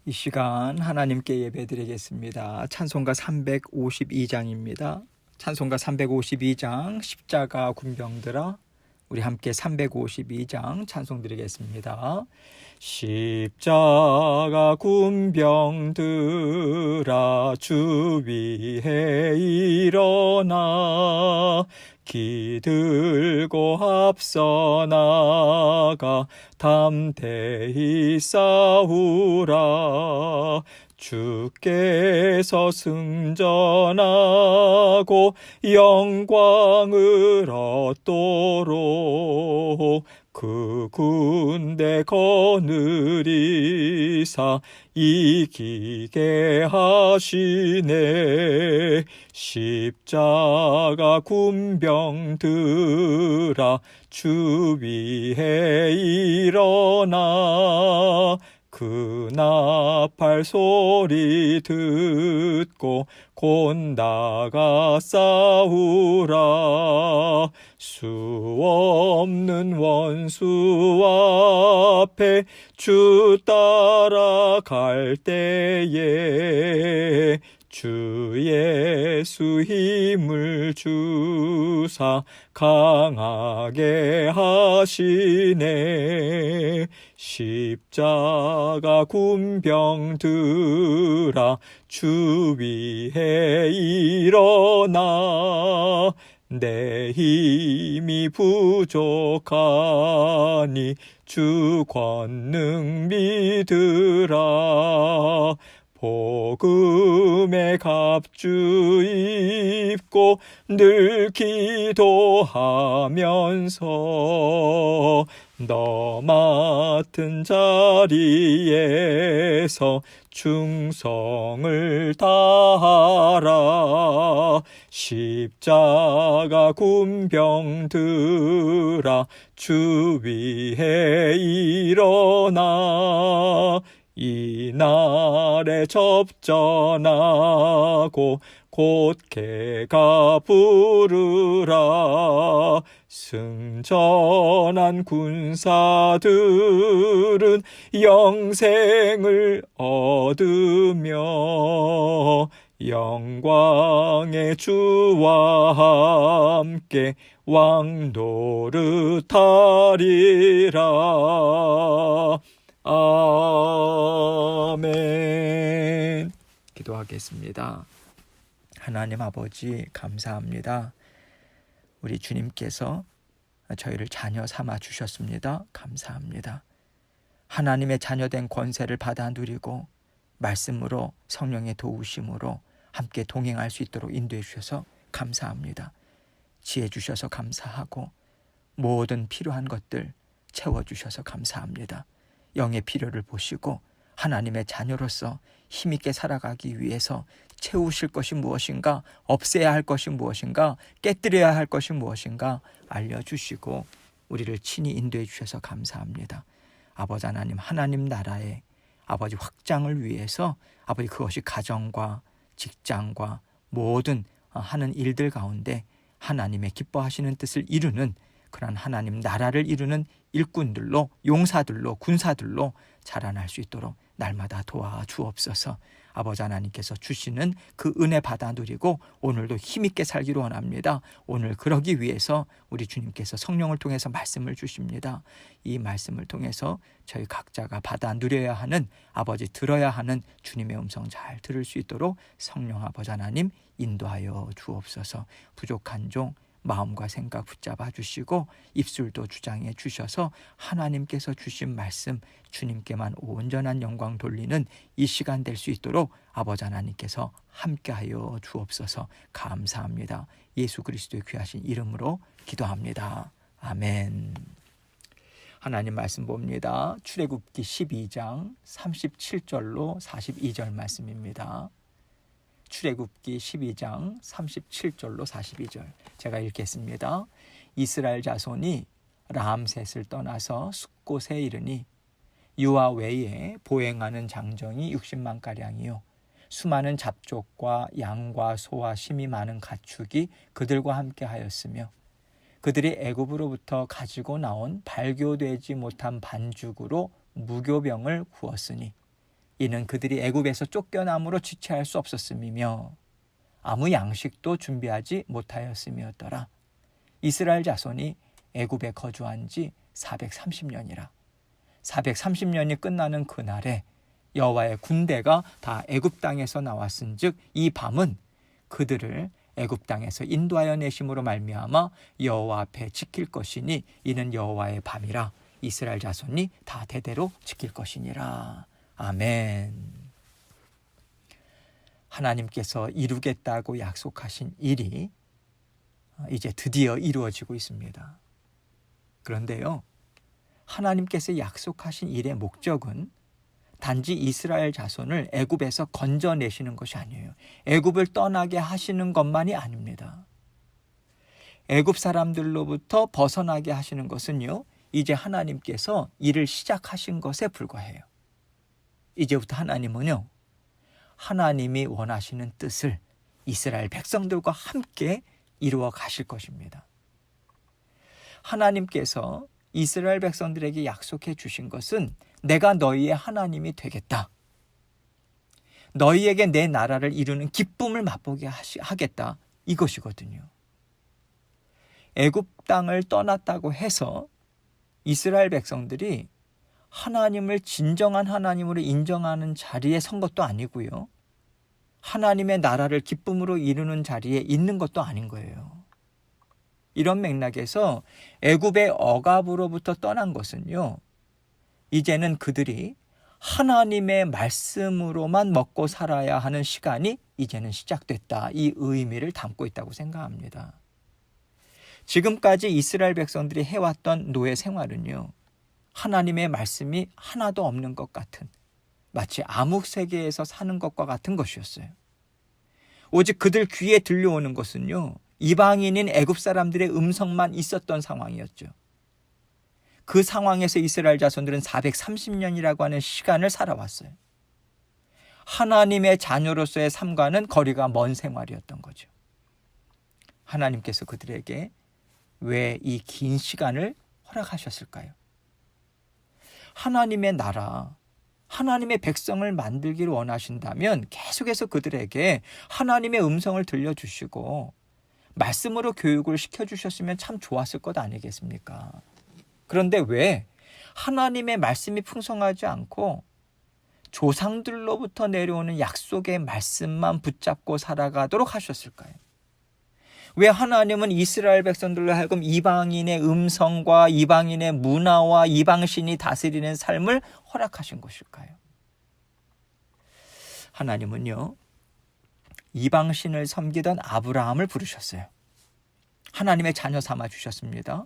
이 시간 하나님께 예배드리겠습니다. 찬송가 352장입니다. 찬송가 352장 십자가 군병들아, 우리 함께 352장 찬송 드리겠습니다. 십자가 군병들아, 주 위에 일어나 기 들고 앞서 나가 담대히 싸우라. 주께서 승전하고 영광을 얻도록 그 군대 거느리사 이기게 하시네. 십자가 군병들아, 주 위에 일어나 그 나팔 소리 듣고 곧 나가 싸우라. 수 없는 원수 앞에 주 따라갈 때에 주 예수 힘을 주사 강하게 하시네. 십자가 군병들아, 주 위에 일어나 내 힘이 부족하니 주 권능 믿으라. 복음의 갑주 입고 늘 기도하면서 너 맡은 자리에서 충성을 다하라. 십자가 군병들아, 주 위에 일어나 이날에 접전하고 곧 개가 부르라. 승전한 군사들은 영생을 얻으며 영광의 주와 함께 왕노릇하리라. 아멘. 기도하겠습니다. 하나님 아버지, 감사합니다. 우리 주님께서 저희를 자녀 삼아 주셨습니다. 감사합니다. 하나님의 자녀된 권세를 받아 누리고 말씀으로, 성령의 도우심으로 함께 동행할 수 있도록 인도해 주셔서 감사합니다. 지혜 주셔서 감사하고 모든 필요한 것들 채워주셔서 감사합니다. 영의 필요를 보시고 하나님의 자녀로서 힘있게 살아가기 위해서 채우실 것이 무엇인가, 없애야 할 것이 무엇인가, 깨뜨려야 할 것이 무엇인가 알려주시고 우리를 친히 인도해 주셔서 감사합니다. 아버지 하나님, 하나님 나라의 아버지 확장을 위해서 아버지 그것이 가정과 직장과 모든 하는 일들 가운데 하나님의 기뻐하시는 뜻을 이루는 그런 하나님 나라를 이루는 일꾼들로, 용사들로, 군사들로 자라날 수 있도록 날마다 도와주옵소서. 아버지 하나님께서 주시는 그 은혜 받아 누리고 오늘도 힘있게 살기를 원합니다. 오늘 그러기 위해서 우리 주님께서 성령을 통해서 말씀을 주십니다. 이 말씀을 통해서 저희 각자가 받아 누려야 하는, 아버지 들어야 하는 주님의 음성 잘 들을 수 있도록 성령 아버지 하나님 인도하여 주옵소서. 부족한 종 마음과 생각 붙잡아 주시고 입술도 주장해 주셔서 하나님께서 주신 말씀 주님께만 온전한 영광 돌리는 이 시간 될 수 있도록 아버지 하나님께서 함께하여 주옵소서. 감사합니다. 예수 그리스도의 귀하신 이름으로 기도합니다. 아멘. 하나님 말씀 봅니다. 출애굽기 12장 37절로 42절 말씀입니다. 출애굽기 12장 37절로 42절 제가 읽겠습니다. 이스라엘 자손이 람셋을 떠나서 숫곳에 이르니 유아 외에 보행하는 장정이 60만가량이요 수많은 잡족과 양과 소와 심이 많은 가축이 그들과 함께 하였으며 그들이 애굽으로부터 가지고 나온 발교되지 못한 반죽으로 무교병을 구웠으니 이는 그들이 애굽에서 쫓겨남으로 지체할 수 없었음이며 아무 양식도 준비하지 못하였음이었더라. 이스라엘 자손이 애굽에 거주한 지 430년이라. 430년이 끝나는 그날에 여호와의 군대가 다 애굽 땅에서 나왔은즉 이 밤은 그들을 애굽 땅에서 인도하여 내심으로 말미암아 여호와 앞에 지킬 것이니 이는 여호와의 밤이라. 이스라엘 자손이 다 대대로 지킬 것이니라. 아멘. 하나님께서 이루겠다고 약속하신 일이 이제 드디어 이루어지고 있습니다. 그런데요, 하나님께서 약속하신 일의 목적은 단지 이스라엘 자손을 애굽에서 건져내시는 것이 아니에요. 애굽을 떠나게 하시는 것만이 아닙니다. 애굽 사람들로부터 벗어나게 하시는 것은요, 이제 하나님께서 일을 시작하신 것에 불과해요. 이제부터 하나님은요, 하나님이 원하시는 뜻을 이스라엘 백성들과 함께 이루어 가실 것입니다. 하나님께서 이스라엘 백성들에게 약속해 주신 것은 내가 너희의 하나님이 되겠다. 너희에게 내 나라를 이루는 기쁨을 맛보게 하겠다. 이것이거든요. 애굽 땅을 떠났다고 해서 이스라엘 백성들이 하나님을 진정한 하나님으로 인정하는 자리에 선 것도 아니고요. 하나님의 나라를 기쁨으로 이루는 자리에 있는 것도 아닌 거예요. 이런 맥락에서 애굽의 억압으로부터 떠난 것은요, 이제는 그들이 하나님의 말씀으로만 먹고 살아야 하는 시간이 이제는 시작됐다. 이 의미를 담고 있다고 생각합니다. 지금까지 이스라엘 백성들이 해왔던 노예 생활은요, 하나님의 말씀이 하나도 없는 것 같은, 마치 암흑 세계에서 사는 것과 같은 것이었어요. 오직 그들 귀에 들려오는 것은요, 이방인인 애굽 사람들의 음성만 있었던 상황이었죠. 그 상황에서 이스라엘 자손들은 430년이라고 하는 시간을 살아왔어요. 하나님의 자녀로서의 삶과는 거리가 먼 생활이었던 거죠. 하나님께서 그들에게 왜 이 긴 시간을 허락하셨을까요? 하나님의 나라, 하나님의 백성을 만들기를 원하신다면 계속해서 그들에게 하나님의 음성을 들려주시고 말씀으로 교육을 시켜주셨으면 참 좋았을 것 아니겠습니까? 그런데 왜 하나님의 말씀이 풍성하지 않고 조상들로부터 내려오는 약속의 말씀만 붙잡고 살아가도록 하셨을까요? 왜 하나님은 이스라엘 백성들로 하여금 이방인의 음성과 이방인의 문화와 이방신이 다스리는 삶을 허락하신 것일까요? 하나님은요, 이방신을 섬기던 아브라함을 부르셨어요. 하나님의 자녀 삼아 주셨습니다.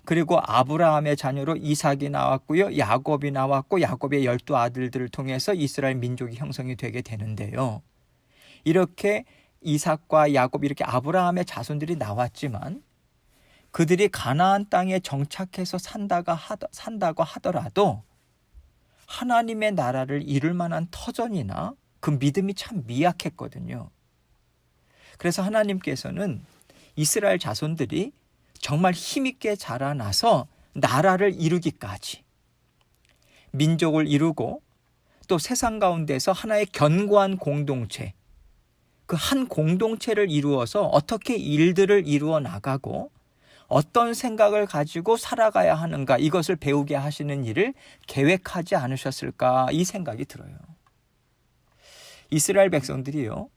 그리고 아브라함의 자녀로 이삭이 나왔고요, 야곱이 나왔고 야곱의 12아들들을 통해서 이스라엘 민족이 형성이 되게 되는데요. 이렇게 이삭과 야곱, 이렇게 아브라함의 자손들이 나왔지만 그들이 가나안 땅에 정착해서 산다고 하더라도 하나님의 나라를 이룰 만한 터전이나 그 믿음이 참 미약했거든요. 그래서 하나님께서는 이스라엘 자손들이 정말 힘있게 자라나서 나라를 이루기까지, 민족을 이루고 또 세상 가운데서 하나의 견고한 공동체, 그 한 공동체를 이루어서 어떻게 일들을 이루어 나가고 어떤 생각을 가지고 살아가야 하는가, 이것을 배우게 하시는 일을 계획하지 않으셨을까, 이 생각이 들어요. 이스라엘 백성들이요,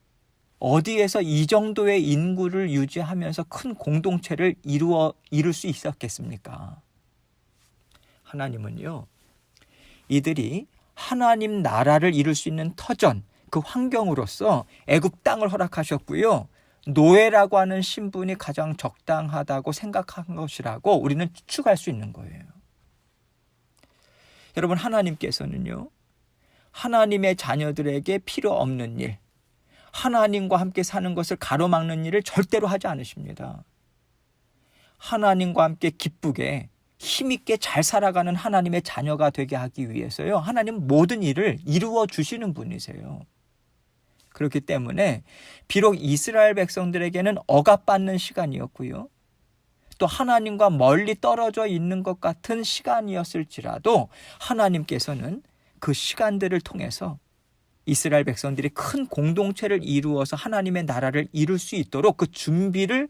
어디에서 이 정도의 인구를 유지하면서 큰 공동체를 이룰 수 있었겠습니까? 하나님은요, 이들이 하나님 나라를 이룰 수 있는 터전, 그 환경으로서 애굽 땅을 허락하셨고요, 노예라고 하는 신분이 가장 적당하다고 생각한 것이라고 우리는 추측할 수 있는 거예요. 여러분, 하나님께서는요, 하나님의 자녀들에게 필요 없는 일, 하나님과 함께 사는 것을 가로막는 일을 절대로 하지 않으십니다. 하나님과 함께 기쁘게 힘있게 잘 살아가는 하나님의 자녀가 되게 하기 위해서요, 하나님은 모든 일을 이루어 주시는 분이세요. 그렇기 때문에 비록 이스라엘 백성들에게는 억압받는 시간이었고요, 또 하나님과 멀리 떨어져 있는 것 같은 시간이었을지라도 하나님께서는 그 시간들을 통해서 이스라엘 백성들이 큰 공동체를 이루어서 하나님의 나라를 이룰 수 있도록 그 준비를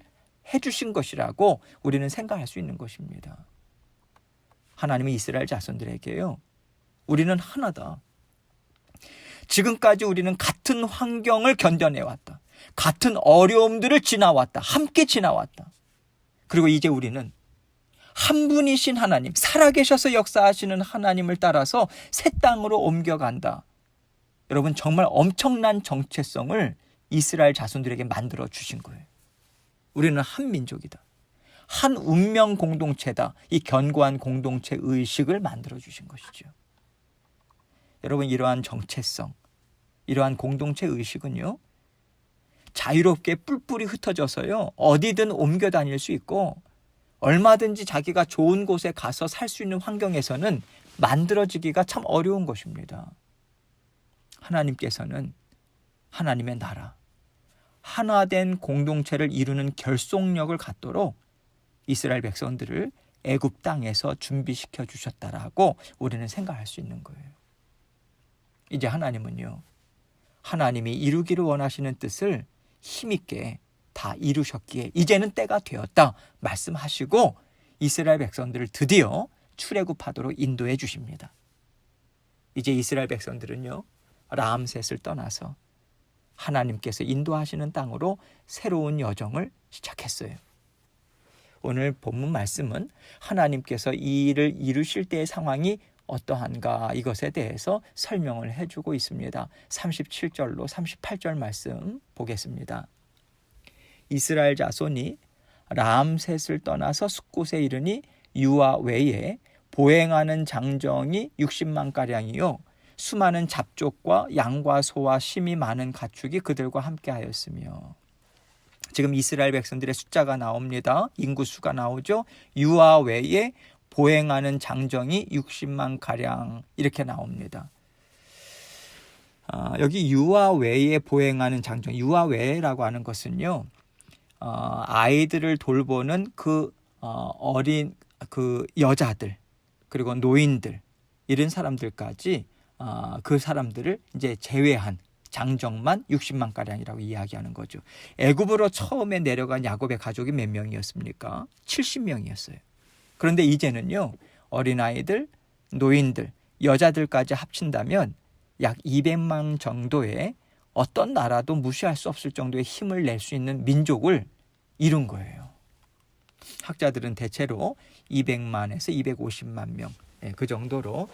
해주신 것이라고 우리는 생각할 수 있는 것입니다. 하나님은 이스라엘 자손들에게요, 우리는 하나다. 지금까지 우리는 같은 환경을 견뎌내왔다. 같은 어려움들을 지나왔다. 함께 지나왔다. 그리고 이제 우리는 한 분이신 하나님, 살아계셔서 역사하시는 하나님을 따라서 새 땅으로 옮겨간다. 여러분, 정말 엄청난 정체성을 이스라엘 자손들에게 만들어 주신 거예요. 우리는 한 민족이다. 한 운명 공동체다. 이 견고한 공동체 의식을 만들어 주신 것이죠. 여러분, 이러한 정체성, 이러한 공동체 의식은요, 자유롭게 뿔뿔이 흩어져서요, 어디든 옮겨 다닐 수 있고 얼마든지 자기가 좋은 곳에 가서 살 수 있는 환경에서는 만들어지기가 참 어려운 것입니다. 하나님께서는 하나님의 나라, 하나된 공동체를 이루는 결속력을 갖도록 이스라엘 백성들을 애굽 땅에서 준비시켜 주셨다라고 우리는 생각할 수 있는 거예요. 이제 하나님은요, 하나님이 이루기를 원하시는 뜻을 힘있게 다 이루셨기에 이제는 때가 되었다 말씀하시고 이스라엘 백성들을 드디어 출애굽하도록 인도해 주십니다. 이제 이스라엘 백성들은요, 라암셋을 떠나서 하나님께서 인도하시는 땅으로 새로운 여정을 시작했어요. 오늘 본문 말씀은 하나님께서 이 일을 이루실 때의 상황이 어떠한가 이것에 대해서 설명을 해주고 있습니다. 37절로 38절 말씀 보겠습니다. 이스라엘 자손이 라암셋을 떠나서 숫곳에 이르니 유아 외에 보행하는 장정이 60만가량이요 수많은 잡족과 양과 소와 심이 많은 가축이 그들과 함께 하였으며. 지금 이스라엘 백성들의 숫자가 나옵니다. 인구수가 나오죠. 유아 외에 보행하는 장정이 60만가량 이렇게 나옵니다. 여기 유아 외에 보행하는 장정, 유아 외라고 하는 것은요, 아이들을 돌보는 어린 여자들 그리고 노인들 이런 사람들까지 그 사람들을 이제 제외한 장정만 60만가량이라고 이야기하는 거죠. 애굽으로 처음에 내려간 야곱의 가족이 몇 명이었습니까? 70명이었어요. 그런데 이제는요, 어린아이들, 노인들, 여자들까지 합친다면 약 200만 정도의 어떤 나라도 무시할 수 없을 정도의 힘을 낼 수 있는 민족을 이룬 거예요. 학자들은 대체로 200만에서 250만 명, 그 정도로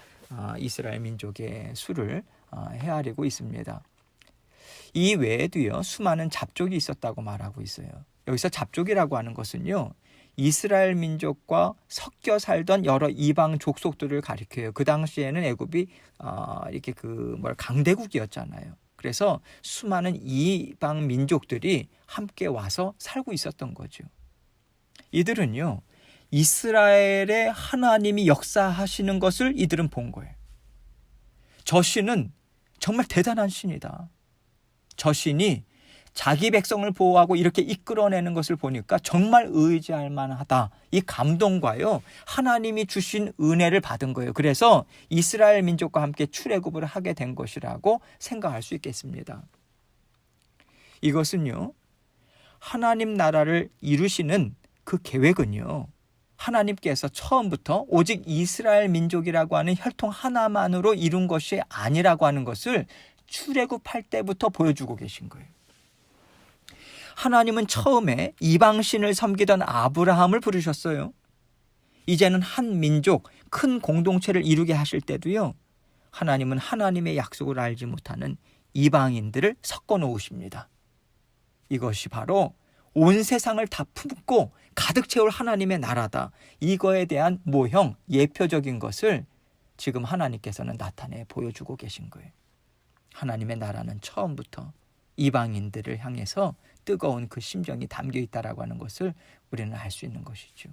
이스라엘 민족의 수를 헤아리고 있습니다. 이 외에도요, 수많은 잡족이 있었다고 말하고 있어요. 여기서 잡족이라고 하는 것은요, 이스라엘 민족과 섞여 살던 여러 이방 족속들을 가리켜요. 그 당시에는 애굽이 이렇게 강대국이었잖아요. 그래서 수많은 이방 민족들이 함께 와서 살고 있었던 거죠. 이들은요, 이스라엘의 하나님이 역사하시는 것을 이들은 본 거예요. 저 신은 정말 대단한 신이다. 저 신이 자기 백성을 보호하고 이렇게 이끌어내는 것을 보니까 정말 의지할 만하다. 이 감동과요, 하나님이 주신 은혜를 받은 거예요. 그래서 이스라엘 민족과 함께 출애굽을 하게 된 것이라고 생각할 수 있겠습니다. 이것은요, 하나님 나라를 이루시는 그 계획은요, 하나님께서 처음부터 오직 이스라엘 민족이라고 하는 혈통 하나만으로 이룬 것이 아니라고 하는 것을 출애굽할 때부터 보여주고 계신 거예요. 하나님은 처음에 이방신을 섬기던 아브라함을 부르셨어요. 이제는 한 민족, 큰 공동체를 이루게 하실 때도요, 하나님은 하나님의 약속을 알지 못하는 이방인들을 섞어 놓으십니다. 이것이 바로 온 세상을 다 품고 가득 채울 하나님의 나라다. 이거에 대한 모형, 예표적인 것을 지금 하나님께서는 나타내 보여주고 계신 거예요. 하나님의 나라는 처음부터 이방인들을 향해서 뜨거운 그 심정이 담겨 있다라고 하는 것을 우리는 알 수 있는 것이죠.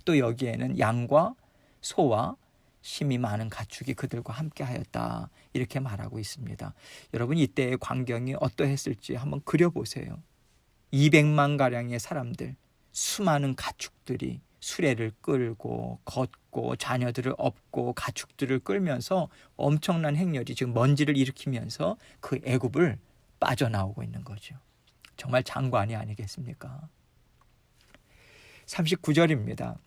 또 여기에는 양과 소와 심이 많은 가축이 그들과 함께 하였다. 이렇게 말하고 있습니다. 여러분, 이때의 광경이 어떠했을지 한번 그려보세요. 200만 가량의 사람들, 수많은 가축들이, 수레를 끌고 걷고 자녀들을 업고 가축들을 끌면서 엄청난 행렬이 지금 먼지를 일으키면서 그 애굽을 빠져나오고 있는 거죠. 정말 장관이 아니겠습니까? 39절입니다.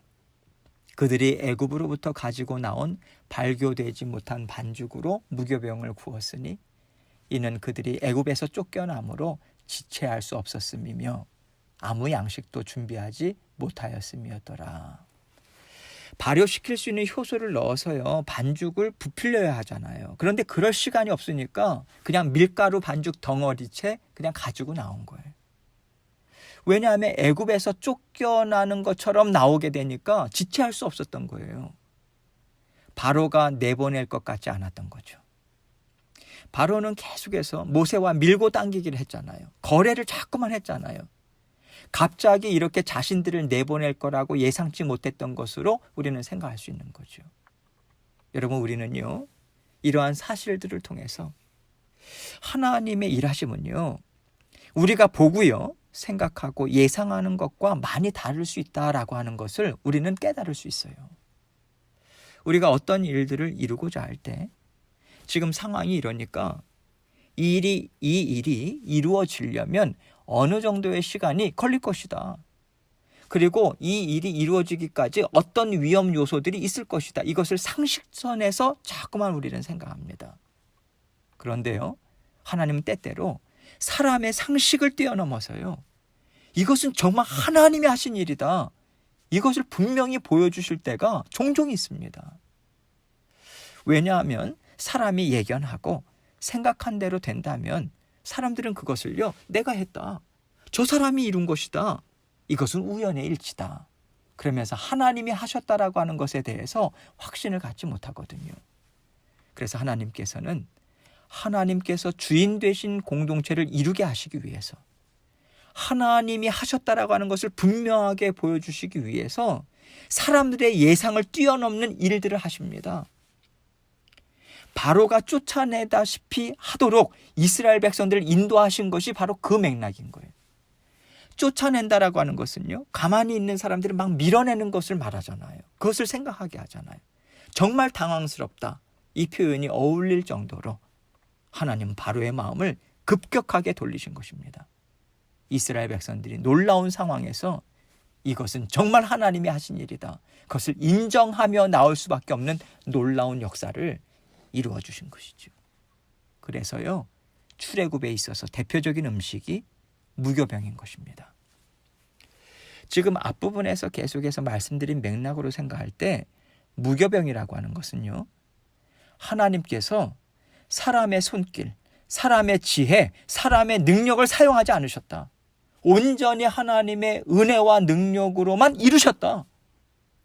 그들이 애굽으로부터 가지고 나온 발교되지 못한 반죽으로 무교병을 구웠으니 이는 그들이 애굽에서 쫓겨남으로 지체할 수 없었음이며 아무 양식도 준비하지 못하였음이었더라. 발효시킬 수 있는 효소를 넣어서요 반죽을 부풀려야 하잖아요. 그런데 그럴 시간이 없으니까 그냥 밀가루 반죽 덩어리채 그냥 가지고 나온 거예요. 왜냐하면 애굽에서 쫓겨나는 것처럼 나오게 되니까 지체할 수 없었던 거예요. 바로가 내보낼 것 같지 않았던 거죠. 바로는 계속해서 모세와 밀고 당기기를 했잖아요. 거래를 자꾸만 했잖아요. 갑자기 이렇게 자신들을 내보낼 거라고 예상치 못했던 것으로 우리는 생각할 수 있는 거죠. 여러분, 우리는요 이러한 사실들을 통해서 하나님의 일하심은요 우리가 보고요 생각하고 예상하는 것과 많이 다를 수 있다라고 하는 것을 우리는 깨달을 수 있어요. 우리가 어떤 일들을 이루고자 할 때 지금 상황이 이러니까 이 일이 이루어지려면 어느 정도의 시간이 걸릴 것이다. 그리고 이 일이 이루어지기까지 어떤 위험 요소들이 있을 것이다. 이것을 상식선에서 자꾸만 우리는 생각합니다. 그런데요, 하나님은 때때로 사람의 상식을 뛰어넘어서요, 이것은 정말 하나님이 하신 일이다. 이것을 분명히 보여주실 때가 종종 있습니다. 왜냐하면 사람이 예견하고 생각한 대로 된다면 사람들은 그것을요, 내가 했다. 저 사람이 이룬 것이다. 이것은 우연의 일치다. 그러면서 하나님이 하셨다라고 하는 것에 대해서 확신을 갖지 못하거든요. 그래서 하나님께서 주인 되신 공동체를 이루게 하시기 위해서 하나님이 하셨다라고 하는 것을 분명하게 보여주시기 위해서 사람들의 예상을 뛰어넘는 일들을 하십니다. 바로가 쫓아내다시피 하도록 이스라엘 백성들을 인도하신 것이 바로 그 맥락인 거예요. 쫓아낸다라고 하는 것은요, 가만히 있는 사람들을 막 밀어내는 것을 말하잖아요. 그것을 생각하게 하잖아요. 정말 당황스럽다. 이 표현이 어울릴 정도로 하나님은 바로의 마음을 급격하게 돌리신 것입니다. 이스라엘 백성들이 놀라운 상황에서 이것은 정말 하나님이 하신 일이다. 그것을 인정하며 나올 수밖에 없는 놀라운 역사를 이루어 주신 것이죠. 그래서요, 출애굽에 있어서 대표적인 음식이 무교병인 것입니다. 지금 앞부분에서 계속해서 말씀드린 맥락으로 생각할 때 무교병이라고 하는 것은요, 하나님께서 사람의 손길, 사람의 지혜, 사람의 능력을 사용하지 않으셨다. 온전히 하나님의 은혜와 능력으로만 이루셨다.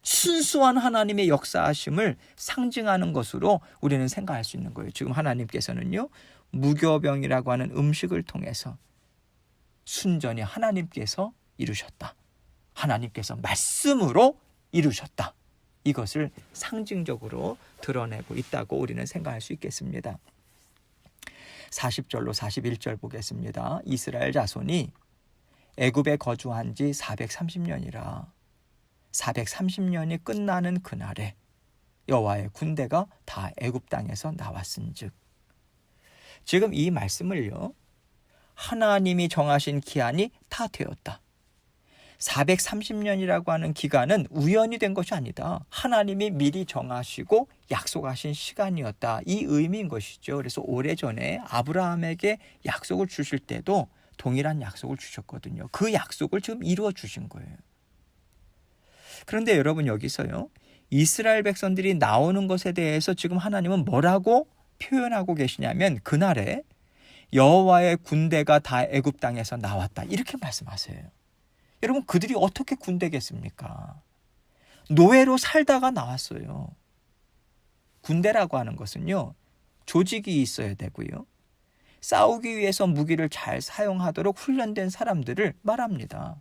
순수한 하나님의 역사하심을 상징하는 것으로 우리는 생각할 수 있는 거예요. 지금 하나님께서는요, 무교병이라고 하는 음식을 통해서 순전히 하나님께서 이루셨다. 하나님께서 말씀으로 이루셨다. 이것을 상징적으로 드러내고 있다고 우리는 생각할 수 있겠습니다. 40절로 41절 보겠습니다. 이스라엘 자손이 애굽에 거주한 지 430년이라 430년이 끝나는 그날에 여호와의 군대가 다 애굽 땅에서 나왔은즉. 지금 이 말씀을요, 하나님이 정하신 기한이 다 되었다. 430년이라고 하는 기간은 우연이 된 것이 아니다. 하나님이 미리 정하시고 약속하신 시간이었다. 이 의미인 것이죠. 그래서 오래전에 아브라함에게 약속을 주실 때도 동일한 약속을 주셨거든요. 그 약속을 지금 이루어 주신 거예요. 그런데 여러분, 여기서요, 이스라엘 백성들이 나오는 것에 대해서 지금 하나님은 뭐라고 표현하고 계시냐면, 그날에 여호와의 군대가 다 애굽 땅에서 나왔다. 이렇게 말씀하세요. 여러분, 그들이 어떻게 군대겠습니까? 노예로 살다가 나왔어요. 군대라고 하는 것은요, 조직이 있어야 되고요, 싸우기 위해서 무기를 잘 사용하도록 훈련된 사람들을 말합니다.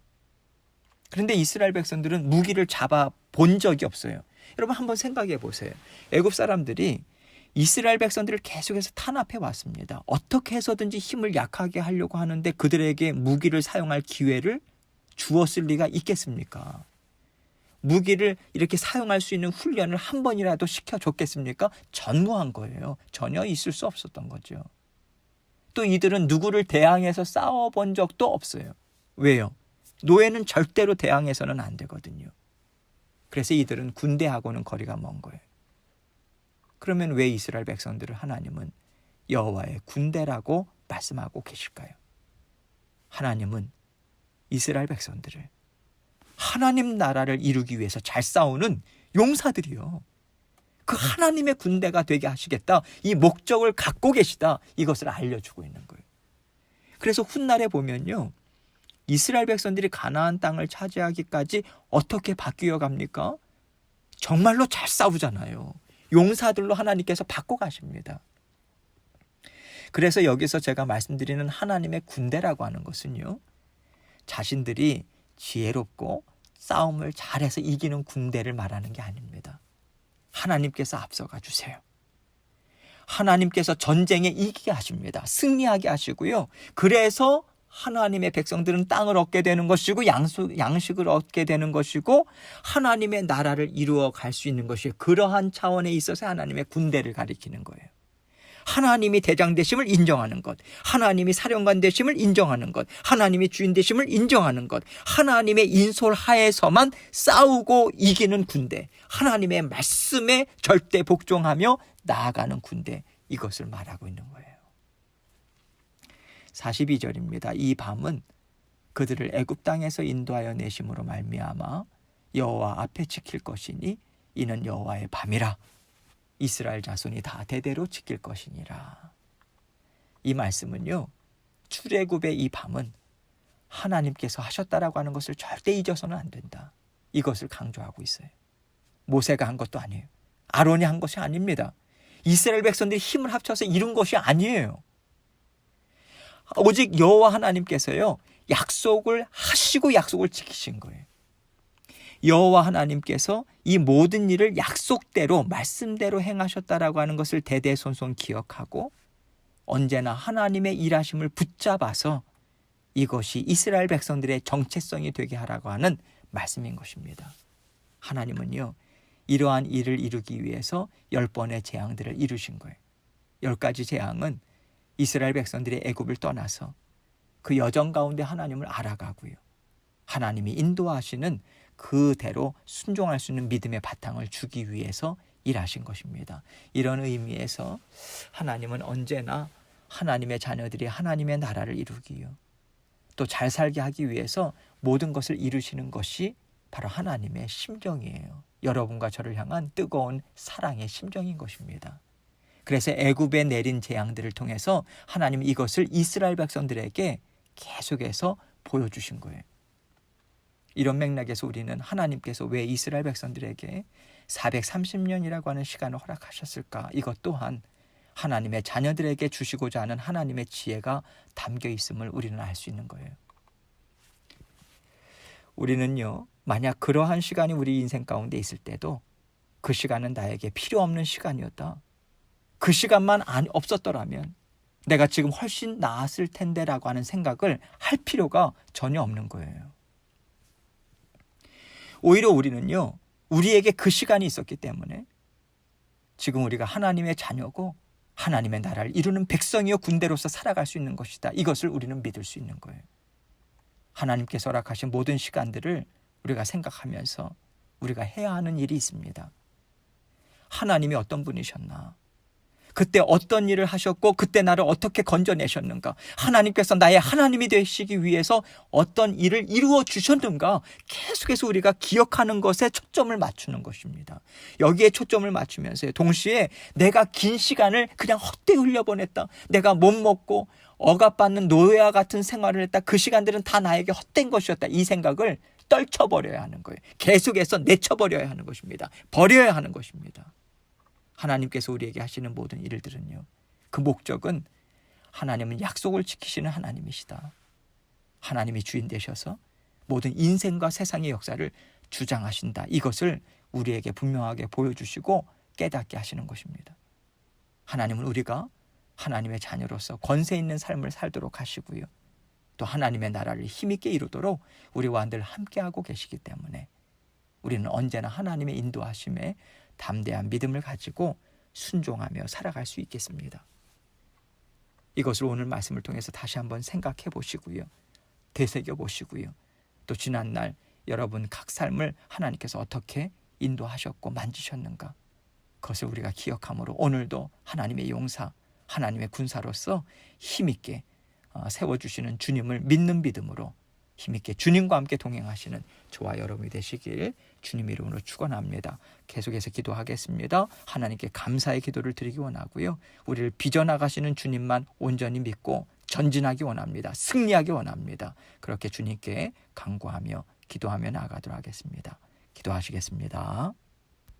그런데 이스라엘 백성들은 무기를 잡아 본 적이 없어요. 여러분, 한번 생각해 보세요. 애굽 사람들이 이스라엘 백성들을 계속해서 탄압해 왔습니다. 어떻게 해서든지 힘을 약하게 하려고 하는데 그들에게 무기를 사용할 기회를 주었을 리가 있겠습니까? 무기를 이렇게 사용할 수 있는 훈련을 한 번이라도 시켜줬겠습니까? 전무한 거예요. 전혀 있을 수 없었던 거죠. 또 이들은 누구를 대항해서 싸워본 적도 없어요. 왜요? 노예는 절대로 대항해서는 안 되거든요. 그래서 이들은 군대하고는 거리가 먼 거예요. 그러면 왜 이스라엘 백성들을 하나님은 여호와의 군대라고 말씀하고 계실까요? 하나님은 이스라엘 백성들을 하나님 나라를 이루기 위해서 잘 싸우는 용사들이요. 그 하나님의 군대가 되게 하시겠다. 이 목적을 갖고 계시다. 이것을 알려주고 있는 거예요. 그래서 훗날에 보면요. 이스라엘 백성들이 가나안 땅을 차지하기까지 어떻게 바뀌어 갑니까? 정말로 잘 싸우잖아요. 용사들로 하나님께서 바꿔 가십니다. 그래서 여기서 제가 말씀드리는 하나님의 군대라고 하는 것은요. 자신들이 지혜롭고 싸움을 잘해서 이기는 군대를 말하는 게 아닙니다. 하나님께서 앞서가 주세요. 하나님께서 전쟁에 이기게 하십니다. 승리하게 하시고요. 그래서 하나님의 백성들은 땅을 얻게 되는 것이고 양식을 얻게 되는 것이고 하나님의 나라를 이루어 갈 수 있는 것이에요. 그러한 차원에 있어서 하나님의 군대를 가리키는 거예요. 하나님이 대장 되심을 인정하는 것, 하나님이 사령관 되심을 인정하는 것, 하나님이 주인 되심을 인정하는 것, 하나님의 인솔 하에서만 싸우고 이기는 군대, 하나님의 말씀에 절대 복종하며 나아가는 군대, 이것을 말하고 있는 거예요. 42절입니다. 이 밤은 그들을 애굽 땅에서 인도하여 내심으로 말미암아 여호와 앞에 지킬 것이니 이는 여호와의 밤이라. 이스라엘 자손이 다 대대로 지킬 것이니라. 이 말씀은요. 출애굽의 이 밤은 하나님께서 하셨다라고 하는 것을 절대 잊어서는 안 된다. 이것을 강조하고 있어요. 모세가 한 것도 아니에요. 아론이 한 것이 아닙니다. 이스라엘 백성들이 힘을 합쳐서 이룬 것이 아니에요. 오직 여호와 하나님께서요. 약속을 하시고 약속을 지키신 거예요. 여호와 하나님께서 이 모든 일을 약속대로 말씀대로 행하셨다라고 하는 것을 대대손손 기억하고 언제나 하나님의 일하심을 붙잡아서 이것이 이스라엘 백성들의 정체성이 되게 하라고 하는 말씀인 것입니다. 하나님은요. 이러한 일을 이루기 위해서 10번의 재앙들을 이루신 거예요. 10가지 재앙은 이스라엘 백성들이 애굽을 떠나서 그 여정 가운데 하나님을 알아가고요. 하나님이 인도하시는 그대로 순종할 수 있는 믿음의 바탕을 주기 위해서 일하신 것입니다. 이런 의미에서 하나님은 언제나 하나님의 자녀들이 하나님의 나라를 이루기요. 또 잘 살게 하기 위해서 모든 것을 이루시는 것이 바로 하나님의 심정이에요. 여러분과 저를 향한 뜨거운 사랑의 심정인 것입니다. 그래서 애굽에 내린 재앙들을 통해서 하나님은 이것을 이스라엘 백성들에게 계속해서 보여주신 거예요. 이런 맥락에서 우리는 하나님께서 왜 이스라엘 백성들에게 430년이라고 하는 시간을 허락하셨을까? 이것 또한 하나님의 자녀들에게 주시고자 하는 하나님의 지혜가 담겨 있음을 우리는 알 수 있는 거예요. 우리는요, 만약 그러한 시간이 우리 인생 가운데 있을 때도 그 시간은 나에게 필요 없는 시간이었다. 그 시간만 없었더라면 내가 지금 훨씬 나았을 텐데라고 하는 생각을 할 필요가 전혀 없는 거예요. 오히려 우리는요, 우리에게 그 시간이 있었기 때문에 지금 우리가 하나님의 자녀고 하나님의 나라를 이루는 백성이요 군대로서 살아갈 수 있는 것이다. 이것을 우리는 믿을 수 있는 거예요. 하나님께서 허락하신 모든 시간들을 우리가 생각하면서 우리가 해야 하는 일이 있습니다. 하나님이 어떤 분이셨나? 그때 어떤 일을 하셨고 그때 나를 어떻게 건져내셨는가? 하나님께서 나의 하나님이 되시기 위해서 어떤 일을 이루어 주셨는가? 계속해서 우리가 기억하는 것에 초점을 맞추는 것입니다. 여기에 초점을 맞추면서 동시에 내가 긴 시간을 그냥 헛되이 흘려보냈다. 내가 못 먹고 억압받는 노예와 같은 생활을 했다. 그 시간들은 다 나에게 헛된 것이었다. 이 생각을 떨쳐버려야 하는 거예요. 계속해서 내쳐버려야 하는 것입니다. 버려야 하는 것입니다. 하나님께서 우리에게 하시는 모든 일들은요. 그 목적은 하나님은 약속을 지키시는 하나님이시다. 하나님이 주인 되셔서 모든 인생과 세상의 역사를 주장하신다. 이것을 우리에게 분명하게 보여주시고 깨닫게 하시는 것입니다. 하나님은 우리가 하나님의 자녀로서 권세 있는 삶을 살도록 하시고요. 또 하나님의 나라를 힘있게 이루도록 우리와 늘 함께하고 계시기 때문에 우리는 언제나 하나님의 인도하심에 담대한 믿음을 가지고 순종하며 살아갈 수 있겠습니다. 이것을 오늘 말씀을 통해서 다시 한번 생각해 보시고요. 되새겨 보시고요. 또 지난날 여러분 각 삶을 하나님께서 어떻게 인도하셨고 만지셨는가, 그것을 우리가 기억함으로 오늘도 하나님의 용사, 하나님의 군사로서 힘있게 세워주시는 주님을 믿는 믿음으로 힘있게 주님과 함께 동행하시는 저와 여러분이 되시길 주님 이름으로 축원합니다. 계속해서 기도하겠습니다. 하나님께 감사의 기도를 드리기 원하고요. 우리를 빚어나가시는 주님만 온전히 믿고 전진하기 원합니다. 승리하기 원합니다. 그렇게 주님께 간구하며 기도하며 나아가도록 하겠습니다. 기도하시겠습니다.